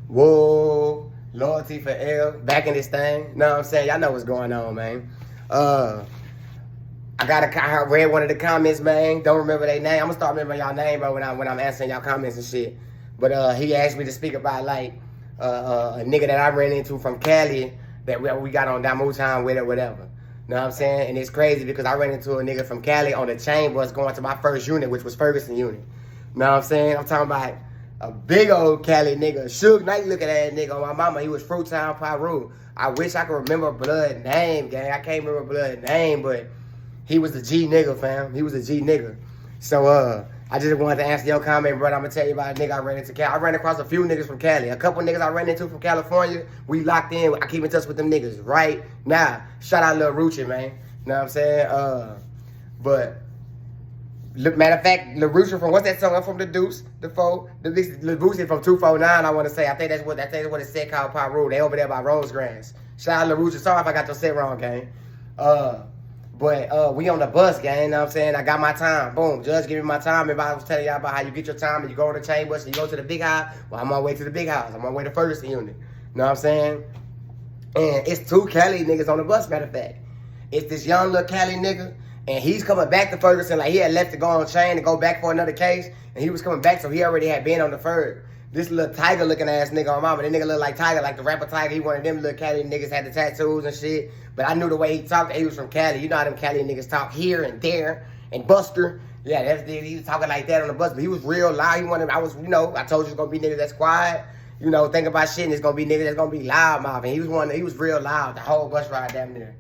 Whoa, loyalty for L, back in this thing. Know what I'm saying? Y'all know what's going on, man. I read one of the comments, man. Don't remember their name. I'm gonna start remembering y'all name, bro, when I'm answering y'all comments and shit. But he asked me to speak about like a nigga that I ran into from Cali that we got on Damu time with or whatever. Know what I'm saying? And it's crazy because I ran into a nigga from Cali on the chain bus going to my first unit, which was Ferguson unit. Know what I'm saying? I'm talking about a big old Cali nigga, Suge Knight looking at that nigga on my mama. He was FruitTown, Piru. I wish I could remember blood name, gang. I can't remember blood name, but he was a G nigga, fam. He was a G nigga. So, I just wanted to answer your comment, brother. I'm gonna tell you about a nigga I ran into Cali. I ran across a few niggas from Cali. A couple niggas I ran into from California. We locked in. I keep in touch with them niggas right now. Shout out Lil Rucci, man. You know what I'm saying? But matter of fact, Lil Rucci from what's that song? I'm from the Deuce, the Four, Lil Rucci from 249. I want to say. I think that's what it said called Piru. They over there by Rosecrans. Shout out Lil Rucci. Sorry if I got your set wrong, gang. But we on the bus, gang, you know what I'm saying? I got my time. Boom. Judge give me my time. If I was telling y'all about how you get your time and you go on the chain bus and you go to the big house, well, I'm on my way to the big house. I'm on my way to Ferguson unit. You know what I'm saying? And it's two Cali niggas on the bus, matter of fact. It's this young little Cali nigga, and he's coming back to Ferguson. Like, he had left to go on chain to go back for another case, and he was coming back, so he already had been on the Ferg. This little Tiger-looking ass nigga on mama. That nigga look like Tiger, like the rapper Tiger. He one of them little Cali niggas, had the tattoos and shit. But I knew the way he talked. He was from Cali. You know how them Cali niggas talk here and there and Buster. Yeah, that's he was talking like that on the bus. But he was real loud. He wanted. I told you it's gonna be niggas that's quiet. You know, think about shit, and it's gonna be niggas that's gonna be loud mouthing. He was real loud the whole bus ride down there.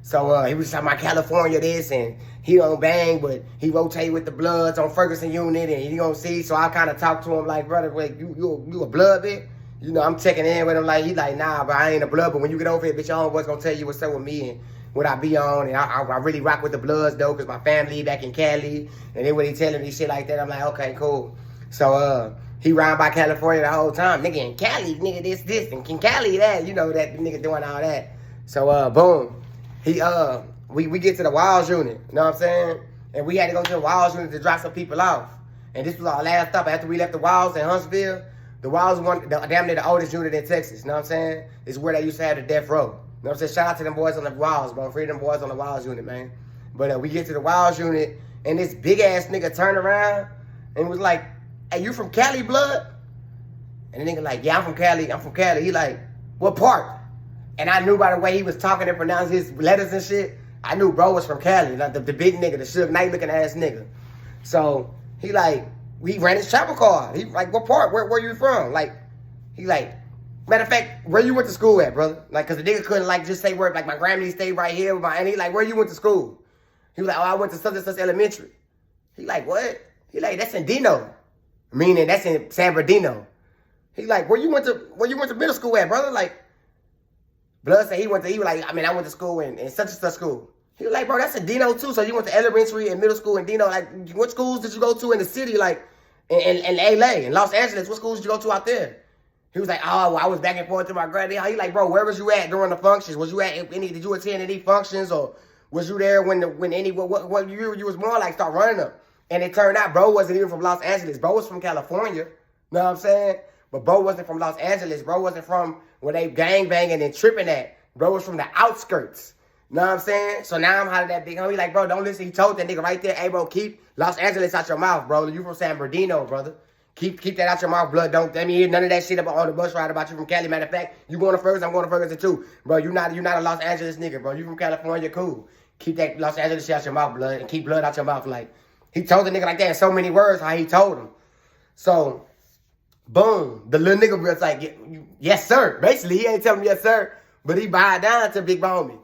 So he was talking about California this, and he don't bang, but he rotate with the Bloods on Ferguson unit, and you gonna see. So I kind of talked to him like, brother, wait, you a Blood bit? You know, I'm checking in with him like, he like, nah, but I ain't a Blood. But when you get over here, bitch, your homeboy's gonna tell you what's up with me and what I be on. And I really rock with the Bloods though, cause my family back in Cali, and then when he telling me shit like that, I'm like, okay, cool. So he riding by California the whole time, nigga in Cali, nigga this, and in Cali that, you know that nigga doing all that. So boom. We get to the Walls unit, you know what I'm saying? And we had to go to the Walls unit to drop some people off. And this was our last stop after we left the Walls in Huntsville. The Walls damn near the oldest unit in Texas, you know what I'm saying? It's where they used to have the death row. You know what I'm saying? Shout out to them boys on the Walls, bro. Free them boys on the Walls unit, man. But we get to the Walls unit, and this big ass nigga turned around and was like, hey, you from Cali, blood? And the nigga like, yeah, I'm from Cali. He like, what part? And I knew by the way he was talking and pronouncing his letters and shit, I knew bro was from Cali, like the big nigga, the Suge Knight looking ass nigga. So he like, we ran his chopper car. He like, what part? Where you from? Like, he like, matter of fact, where you went to school at, brother? Like, cause the nigga couldn't like just say where, like my grandma stayed right here with my auntie. Like, where you went to school? He was like, oh, I went to such and such elementary. He like, what? He like, that's in Dino. Meaning that's in San Bernardino. He like, where you went to middle school at, brother? Like, Blood said he was like, I went to school in such and such school. He was like, bro, that's in Dino too. So you went to elementary and middle school in Dino. Like, what schools did you go to in the city? Like, in LA, in Los Angeles, what schools did you go to out there? He was like, oh, well, I was back and forth to my granddad. He like, bro, where was you at during the functions? Was you at did you attend any functions, or was you there when what year you was more like start running them? And it turned out bro wasn't even from Los Angeles. Bro was from California. You know what I'm saying? But bro wasn't from Los Angeles. Bro wasn't from where they gang banging and tripping at. Bro was from the outskirts. You know what I'm saying? So now I'm hollering at that big homie like, bro, don't listen. He told that nigga right there, hey, bro, keep Los Angeles out your mouth, bro. You from San Bernardino, brother. Keep that out your mouth, blood. Don't let me hear none of that shit about on the bus ride about you from Cali. Matter of fact, you going to Ferguson, I'm going to Ferguson too. Bro, you're not a Los Angeles nigga, bro. You from California, cool. Keep that Los Angeles shit out your mouth, blood, and keep blood out your mouth. Like, he told the nigga like that in so many words how he told him. So, boom, the little nigga was like, yes, sir. Basically, he ain't telling me yes, sir, but he bowed down to big homie.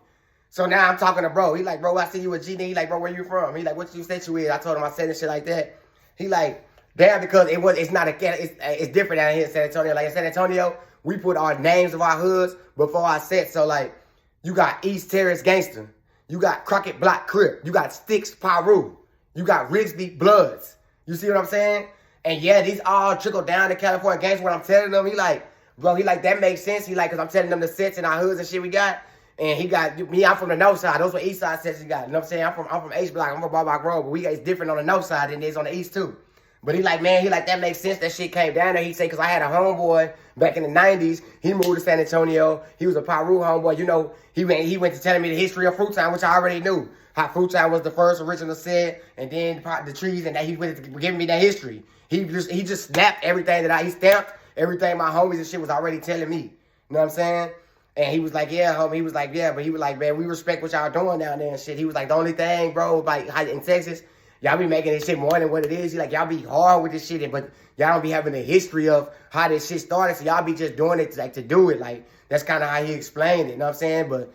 So now I'm talking to bro. He like, bro, I see you a G. He like, bro, where you from? He like, what you state you is? I told him I said and shit like that. He like, damn, because it's different down here in San Antonio. Like in San Antonio, we put our names of our hoods before our set. So like, you got East Terrace Gangster. You got Crockett Block Crip. You got Sticks Piru. You got Rigsby Bloods. You see what I'm saying? And yeah, these all trickle down to California Gangster. What I'm telling them, he like, bro, he like, that makes sense. He like, because I'm telling them the sets and our hoods and shit we got. And he got me, I'm from the north side. Those were east side sets he got. You know what I'm saying? I'm from H Block. I'm from Bar Road. But it's different on the north side than it is on the east too. But he like, man, he like, that makes sense. That shit came down there. He said, because I had a homeboy back in the 90s, he moved to San Antonio. He was a Piru homeboy. You know, he went to telling me the history of FruitTown, which I already knew. How FruitTown was the first original set, and then the trees, and that he went to giving me that history. He just snapped everything he stamped everything my homies and shit was already telling me. You know what I'm saying? And he was like, yeah, homie. He was like, yeah, but he was like, man, we respect what y'all doing down there and shit. He was like, the only thing, bro, like in Texas, y'all be making this shit more than what it is. He like, y'all be hard with this shit, but y'all don't be having the history of how this shit started. So y'all be just doing it like to do it. Like, that's kind of how he explained it. You know what I'm saying? But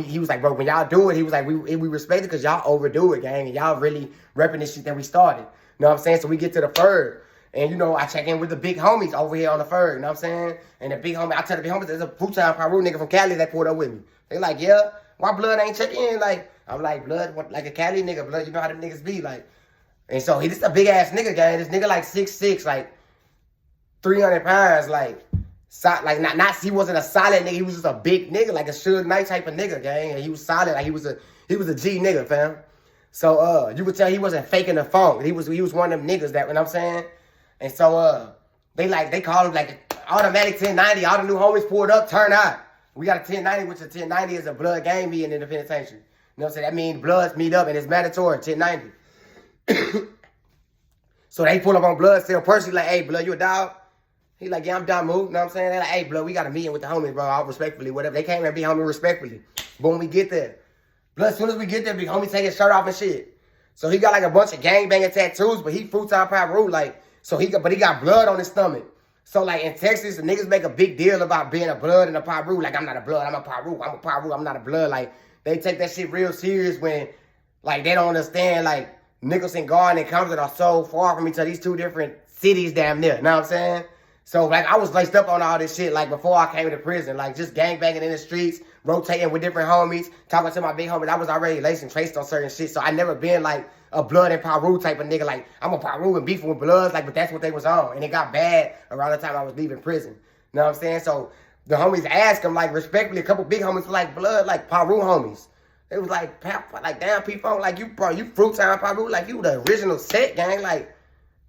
he was like, bro, when y'all do it, he was like, we respect it because y'all overdo it, gang. And y'all really repping this shit that we started. You know what I'm saying? So we get to the Ferg. And, you know, I check in with the big homies over here on the Ferg, you know what I'm saying? And the big homie, I tell the big homies, there's a FruitTown Piru nigga from Cali that pulled up with me. They like, yeah, why blood ain't check in? Like, I'm like, blood, like a Cali nigga, blood, you know how them niggas be, like. And so, he just a big-ass nigga, gang. This nigga like 6'6", like 300 pounds, like he wasn't a solid nigga, he was just a big nigga, like a Suge Knight type of nigga, gang. And he was solid, like he was a G nigga, fam. So, you could tell he wasn't faking the funk. He was one of them niggas that, you know what I'm saying? And so, they call him like automatic 1090. All the new homies pulled up, turn out. We got a 1090, which a 1090 is a blood gang being in the penitentiary. You know what I'm saying? That means bloods meet up and it's mandatory, 1090. So they pull up on blood, still personally like, hey, blood, you a dog? He like, yeah, I'm done, move. You know what I'm saying? They like, hey, blood, we got a meeting with the homies, bro, all respectfully, whatever. They came and be homie respectfully. But when we get there, blood, as soon as we get there, big homie take his shirt off and shit. So he got like a bunch of gangbanging tattoos, but he FruitTown Piru, like, but he got blood on his stomach. So, like, in Texas, the niggas make a big deal about being a blood and a Piru. Like, I'm not a blood, I'm a Piru. I'm a Piru, I'm not a blood. Like, they take that shit real serious when, like, they don't understand, like, Nicholson, Garden, and Compton are so far from each other. These two different cities damn near, you know what I'm saying? So, like, I was laced up on all this shit, like, before I came to prison. Like, just gangbanging in the streets, rotating with different homies, talking to my big homies. I was already laced and traced on certain shit, so I never been, like, a blood and Piru type of nigga. Like, I'm a Piru and beefing with bloods, like, but that's what they was on. And it got bad around the time I was leaving prison. You know what I'm saying? So, the homies asked him, like, respectfully, a couple big homies were like, blood, like, Piru homies. They was like, damn, P-Funk, like, you FruitTown Piru, like, you the original set, gang. Like,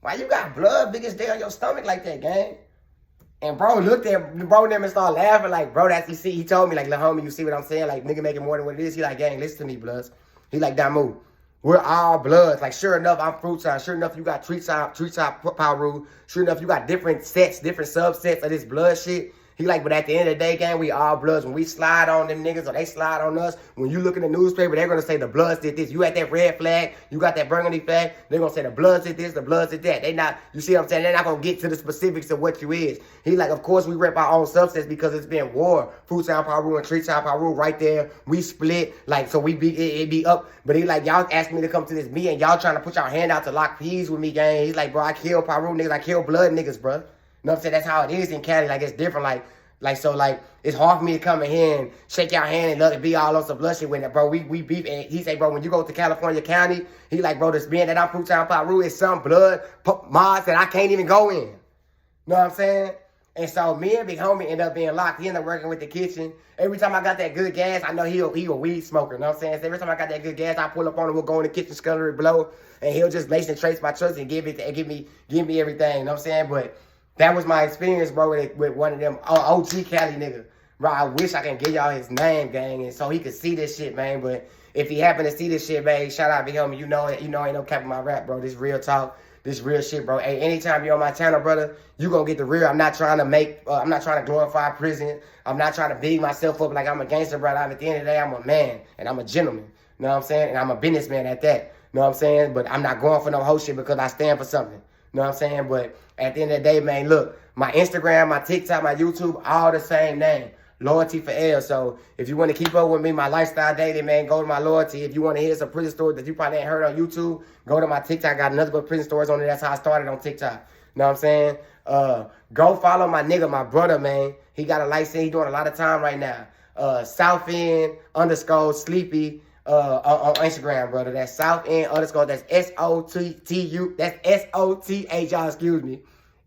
why you got blood biggest day on your stomach like that, gang? And bro looked at bro them and started laughing, like, bro, that's, you see, he told me, like, little homie, you see what I'm saying? Like, nigga making more than what it is. He like, gang, listen to me, bloods. He like, Damu, we're all bloods. Like, sure enough, I'm FruitTown. Sure enough, you got treetop Piru. Sure enough, you got different sets, different subsets of this blood shit. He like, but at the end of the day, gang, we all bloods. When we slide on them niggas or they slide on us, when you look in the newspaper, they're going to say the bloods did this. You had that red flag, you got that burgundy flag, they're going to say the bloods did this, the bloods did that. They not, you see what I'm saying? They're not going to get to the specifics of what you is. He like, of course, we rep our own substance because it's been war. FruitTown Piru and treetop Piru right there. We split, like, so we be, it be up. But he like, y'all asked me to come to this meeting. Y'all trying to put y'all hand out to lock peas with me, gang. He's like, bro, I kill Piru niggas, I kill blood niggas, bro. You know what I'm saying? That's how it is in Cali. Like, it's different, so, it's hard for me to come in here and shake your hand and let it be all on some blood shit with it, bro. We beef. And he say, bro, when you go to California County, he like, bro, this being that I'm FruitTown Piru is some blood mods that I can't even go in. You know what I'm saying? And so me and big homie end up being locked. He ended up working with the kitchen. Every time I got that good gas, I know he a weed smoker. You know what I'm saying? So every time I got that good gas, I pull up on him, we'll go in the kitchen, scullery blow, and he'll just lace and trace my trucks and give me everything. You know what I'm saying? But that was my experience, bro, with one of them OG Cali nigga. Bro, I wish I can give y'all his name, gang, and so he could see this shit, man. But if he happen to see this shit, man, shout out to him. You know, ain't no cap in my rap, bro. This real talk, this real shit, bro. Hey, anytime you're on my channel, brother, you gonna get the real. I'm not trying to glorify prison. I'm not trying to big myself up like I'm a gangster, brother. At the end of the day, I'm a man, and I'm a gentleman. You know what I'm saying? And I'm a businessman at that. You know what I'm saying? But I'm not going for no whole shit because I stand for something. You know what I'm saying? But at the end of the day, man, look, my Instagram, my TikTok, my YouTube, all the same name. Loyalty for L. So if you want to keep up with me, my lifestyle dating, man, go to my Loyalty. If you want to hear some prison stories that you probably ain't heard on YouTube, go to my TikTok. I got another but prison stories on there. That's how I started on TikTok. You know what I'm saying? Go follow my nigga, my brother, man. He got a license. He doing a lot of time right now. South End _ Sleepy on Instagram, brother. That's South End _ that's SOTTU. That's SOTH, y'all, excuse me.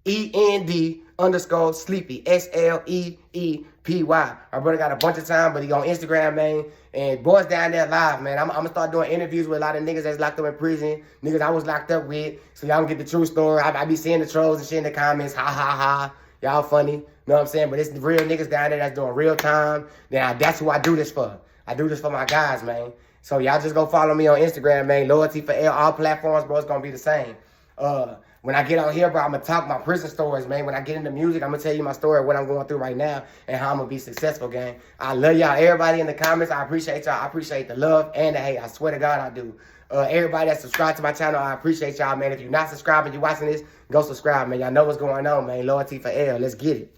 END _ Sleepy. SLEEPY. My brother got a bunch of time, but he on Instagram, man. And boys down there live, man. I'm gonna start doing interviews with a lot of niggas that's locked up in prison. Niggas I was locked up with. So y'all can get the true story. I be seeing the trolls and shit in the comments. Ha ha ha. Y'all funny. You know what I'm saying? But it's the real niggas down there that's doing real time. That's who I do this for. I do this for my guys, man. So y'all just go follow me on Instagram, man. Loyalty for L. All platforms, bro. It's going to be the same. When I get on here, bro, I'm going to talk my prison stories, man. When I get into music, I'm going to tell you my story, what I'm going through right now, and how I'm going to be successful, gang. I love y'all. Everybody in the comments, I appreciate y'all. I appreciate the love and the hate. I swear to God, I do. Everybody that subscribed to my channel, I appreciate y'all, man. If you're not subscribing, you're watching this, go subscribe, man. Y'all know what's going on, man. Loyalty for L. Let's get it.